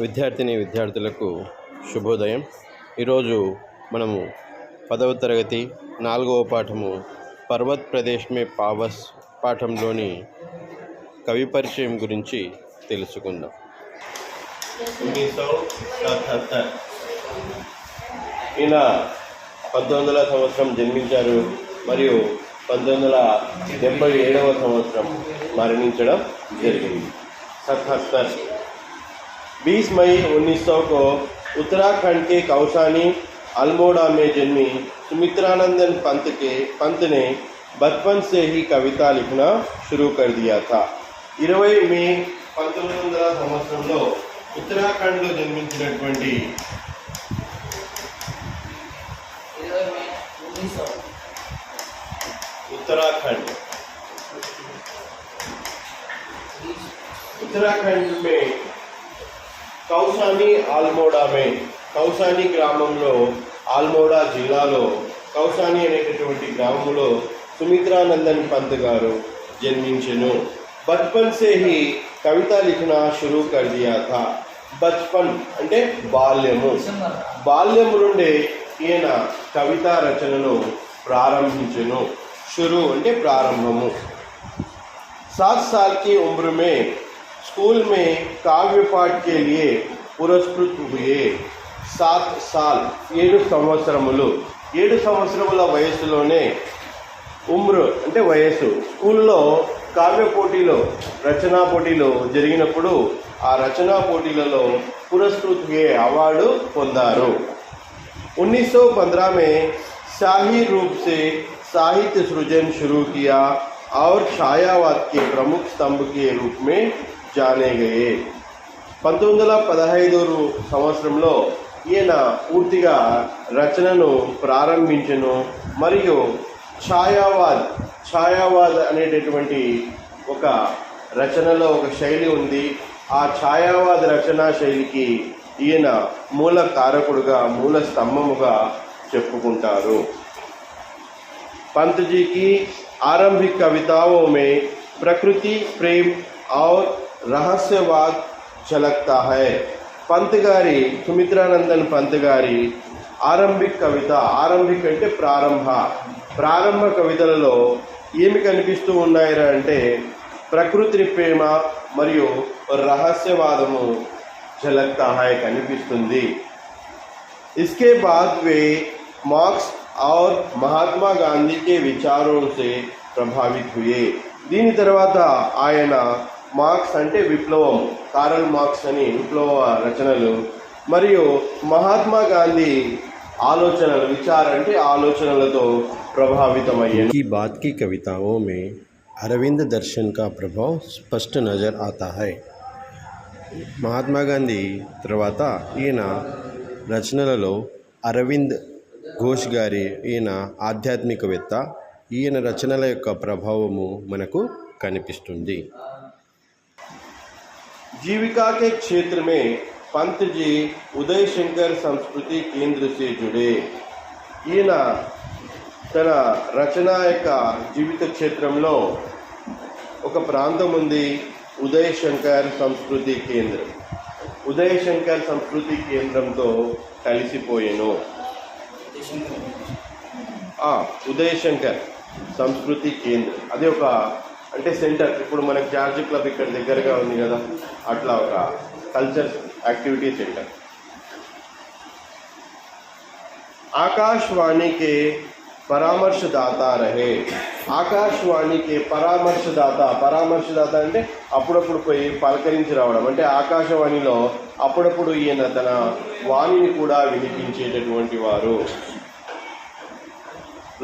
విద్యార్థులకు శుభోదయం. ఈరోజు మనము 10వ తరగతి 4వ పాఠము పర్వత్ ప్రదేశ్ మే పావస్ పాఠంలోని కవి పరిచయం గురించి తెలుసుకుందాం. 1977 ఈయన 1900వ సంవత్సరం జన్మించారు మరియు 1977వ సంవత్సరం మరణించడం జరిగింది. 20 मई 1900 को उत्तराखंड के कौसानी अल्मोड़ा में जन्मी सुमित्रानंदन पंत ने बचपन से ही कविता लिखना शुरू कर दिया था. 20 మే 1900 సంవత్సరంలో ఉత్తరాఖండ్లో జన్మించినటువంటి उत्तराखंड में కౌసాని గ్రామంలో ఆల్మోడా జిల్లాలో కౌసాని అనేటటువంటి గ్రామంలో సుమిత్రానందన్ పంత్ గారు జన్మించెను. బచ్పన్ సే హీ కవిత లిఖనా షురూ కర్ దియా థా. బచ్పన్ అంటే బాల్యము నుండే ఈయన కవితా రచనను ప్రారంభించెను. షురూ అంటే ప్రారంభము. 7 साल की उम्र में स्कूल में काव्य पाठ के लिए पुरस्कृत हुए. 7 साल 7 సంవత్సరములు 7 సంవత్సరముల వయసులోనే ఉమ్ర అంటే వయసు స్కూల్లో కావ్య పోటీలో రచనా పోటీలో జరిగినప్పుడు ఆ రచనా పోటీలలో పురస్కృత్ హుయే అవార్డు పొందారు. 1915 में शाही रूप से साहित्य सृजन शुरू किया और छायावाद के प्रमुख स्तंभ के रूप में जाने गए. 1915 సంవత్సరంలో ఈయన పూర్తిగా రచనను ప్రారంభించెను మరియు ఛాయావాద్ అనేటటువంటి ఒక రచనలో ఒక శైలి ఉంది. ఆ ఛాయావాద్ రచనా శైలికి ఈయన మూల కారకుడుగా మూల స్తంభముగా చెప్పుకుంటారు. पंत जी की आरंभिक कविताओं में प्रकृति प्रेम और रहस्यवाद झलकता है. पंत गारी సుమిత్రానందన్ పంత్ గారి ఆరంభిక్ అంటే ప్రారంభ కవితలలో ఏమి కనిపిస్తూ ఉన్నాయిరా అంటే ప్రకృతి ప్రేమ మరియు రహస్యవాదము झलकता है కనిపిస్తుంది. इसके बाद वे मार्क्स और महात्मा गांधी के विचारों से प्रभावित हुए. దీని తర్వాత ఆయన మార్క్స్ అంటే విప్లవం కార్ల్ మార్క్స్ అని విప్లవ రచనలు మరియు మహాత్మా గాంధీ ఆలోచనలు అంటే ఆలోచనలతో ప్రభావితమయ్యారు. ఈ బాత్ की कविताओं में अरविंद दर्शन का प्रभाव स्पष्ट नजर आता है. మహాత్మా గాంధీ తర్వాత ఈయన రచనలలో అరవింద్ ఘోష్ గారి ఈయన ఆధ్యాత్మికవేత్త ఈయన రచనల యొక్క ప్రభావము మనకు కనిపిస్తుంది. जीविका के क्षेत्र में पंत जी उदय शंकर संस्कृति केंद्र से जुड़े. ఈయన తన రచన యొక్క జీవిత క్షేత్రంలో ఒక ప్రాంతం ఉంది ఉదయ శంకర్ సంస్కృతి కేంద్రంతో కలిసిపోయాను. ఉదయ శంకర్ సంస్కృతి కేంద్ర అది ఒక అంటే సెంటర్. ఇప్పుడు మనకు జార్జ్ క్లబ్ ఇక్కడ దగ్గరగా ఉంది కదా, అట్లా ఒక కల్చర్ యాక్టివిటీ సెంటర్. ఆకాశవాణి के పరామర్శదాత రహే. ఆకాశవాణికి పరామర్శదాత అంటే అప్పుడప్పుడు పోయి పలకరించి రావడం అంటే ఆకాశవాణిలో అప్పుడప్పుడు ఈయన తన వాణిని కూడా వినిపించేటటువంటి వారు.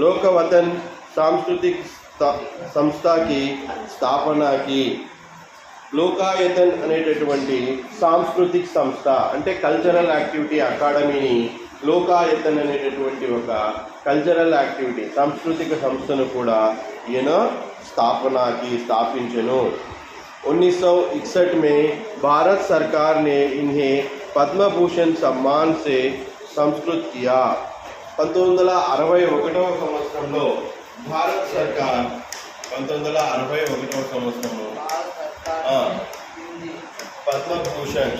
లోకవతన్ सांस्कृतिक సంస్థకి స్థాపనకి లోకాయతన్ అనేటటువంటి సాంస్కృతిక సంస్థ అంటే కల్చరల్ యాక్టివిటీ అకాడమీని లోకాయతన్ అనేటటువంటి ఒక కల్చరల్ యాక్టివిటీ సాంస్కృతిక సంస్థను కూడా ఈయన స్థాపించెను. 1961 में भारत सरकार ने इन्हें पद्म भूषण सम्मान से संस्कृत किया. 1961వ సంవత్సరంలో భారత సర్కార్ 1961వ సంవత్సరంలో పద్మభూషణ్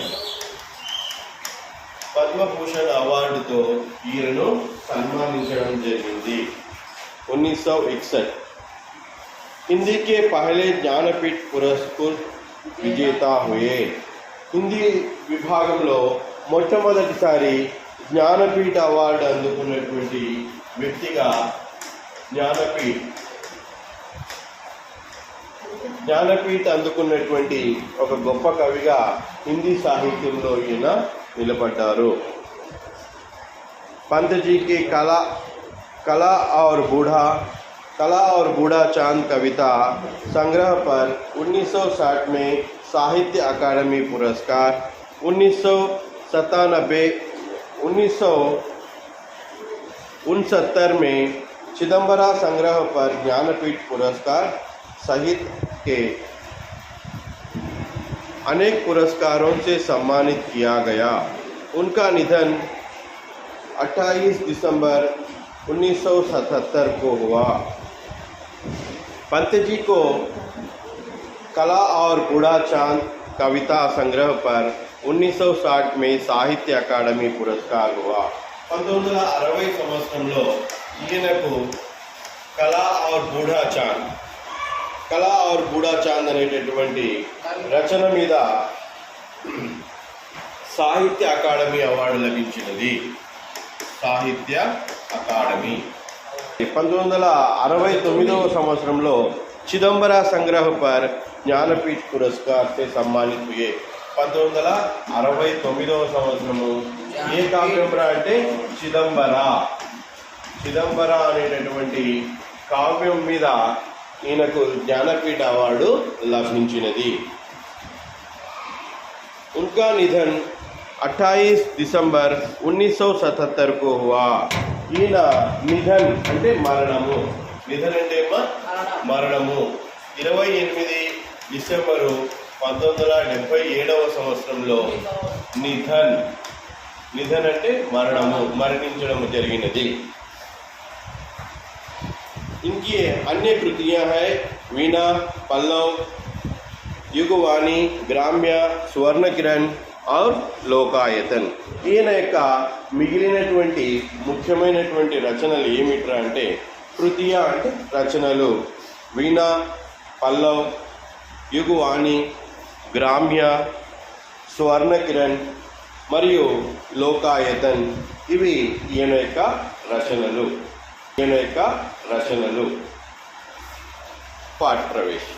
పద్మభూషణ్ అవార్డుతో ఈయనను సన్మానించడం జరిగింది 1961। हिंदी के पहले ज्ञानपीठ पुरस्कार विजेता हुए। హిందీ విభాగంలో మొట్టమొదటిసారి జ్ఞానపీఠ అవార్డు అందుకున్నటువంటి వ్యక్తిగా జ్ఞానపీఠ అందుకున్నటువంటి ఒక గొప్ప కవిగా హిందీ సాహిత్యంలో ఈయన నిలబడ్డారు। पंत जी की कला और बूढ़ा चांद कविता संग्रह पर 1960 में साहित्य अकादमी पुरस्कार, 1969 में चिदंबरा संग्रह पर ज्ञानपीठ पुरस्कार सहित के अनेक पुरस्कारों से सम्मानित किया गया। उनका निधन 28 दिसंबर 1977 को हुआ। पंत जी को कला और बूढ़ा चांद कविता संग्रह पर 1960 में साहित्य अकादमी पुरस्कार हुआ। 1960 సంవత్సరంలో ఈయనకు కళా और बूढ़ा चांद అనేటటువంటి రచన మీద సాహిత్య అకాడమీ అవార్డు లభించినది। సాహిత్య అకాడమీ 1969 సంవత్సరంలో चिदंबरा संग्रह पर ज्ञानपीठ पुरस्कार से सम्मानित हुए। 1969 సంవత్సరము ఏ కావ్యం అంటే చిదంబర అనేటటువంటి కావ్యం మీద ఈయనకు జ్ఞానపీఠ అవార్డు లభించినది। उनका निधन 28 दिसंबर 1977 को हुआ। ఈయన నిధన్ అంటే మరణము, నిధన్ అంటే మరణము 28 డిసెంబరు 1977 సంవత్సరంలో నిధన్ అంటే మరణించడం జరిగినది। इनकी अन्य कृतियां हैं वीणा, पल्लव, युगवाणी, ग्राम्य, स्वर्णकिरण और లోకాయతన్। ఈయన యొక్క మిగిలినటువంటి ముఖ్యమైనటువంటి రచనలు ఏమిట్రా అంటే కృతియ అంటే రచనలు, వీణ, పల్లవ్, యుగవాణి, గ్రామ్య, స్వర్ణకిరణ్ మరియు లోకాయతన్ ఇవి ఈయన యొక్క రచనలు। పాఠ ప్రవేశం।